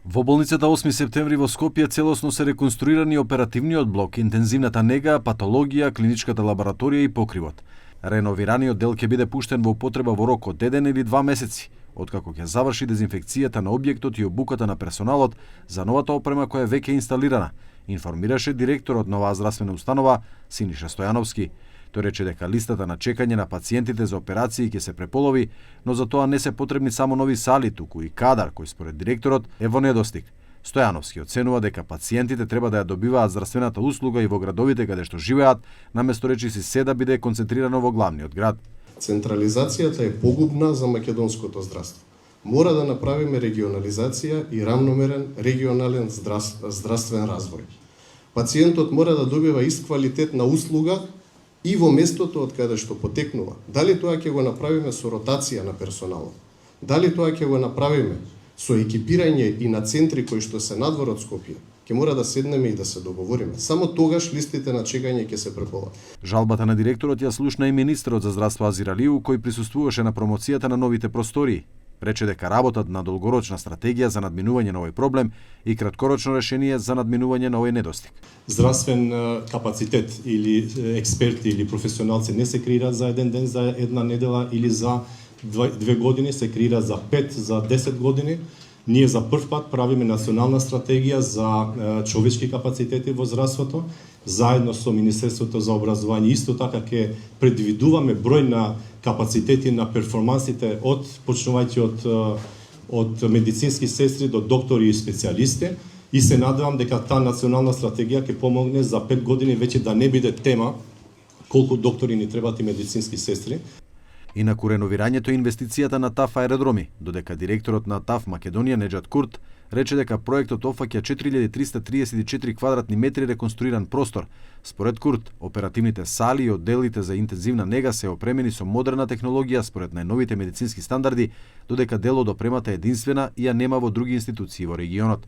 Во болницата 8 септември во Скопје целосно се реконструирани оперативниот блок, интензивната нега, патологија, клиничката лабораторија и покривот. Реновираниот дел ќе биде пуштен во употреба во рок од 1 или 2 месеци, откако ќе заврши дезинфекцијата на објектот и обуката на персоналот за новата опрема која веќе е инсталирана, информираше директорот на оваа здравствена установа Синиша Стојановски. Тој рече дека листата на чекање на пациентите за операции ќе се преполови, но за тоа не се потребни само нови сали, туку и кадар кој според директорот е во недостиг. Стојановски оценува дека пациентите треба да ја добиваат здравствената услуга и во градовите каде што живеат, наместо речиси се да биде концентрирано во главниот град. Централизацијата е погубна за македонското здравство. Мора да направиме регионализација и рамномерен регионален здравствен развој. Пациентот мора да добива ист квалитет на услуга и во местото од каде што потекнува. Дали тоа ќе го направиме со ротација на персоналот? Дали тоа ќе го направиме со екипирање и на центри кои што се надвор од Скопје? Ќе мора да седнеме и да се договориме. Само тогаш листите на чекање ќе се преполат. Жалбата на директорот ја слушна и министерот за здравство Азир Алиу, кој присуствуваше на промоцијата на новите простории. Рече дека работат на долгорочна стратегија за надминување на овој проблем и краткорочно решение за надминување на овој недостиг. Здравствен капацитет или експерти или професионалци не се креираат за еден ден, за една недела или за 2 години, се креираат за 5, за 10 години. Ние за прв пат правиме национална стратегија за човечки капацитети во здравството, заедно со Министерството за образование. Исто така ќе предвидуваме број на капацитети на перформансите почнувајќи од медицински сестри до доктори и специјалисти, и се надевам дека таа национална стратегија ќе помогне за 5 години веќе да не биде тема колку доктори ни требаат и медицински сестри. Инаку реновирањето и инвестицијата на ТАФ аеродроми, додека директорот на ТАФ Македонија Неџат Курт рече дека проектот опфаќа 4334 квадратни метри реконструиран простор. Според Курт, оперативните сали и одделите за интензивна нега се опремени со модерна технологија според најновите медицински стандарди, додека дел од опремата е единствена и ја нема во други институции во регионот.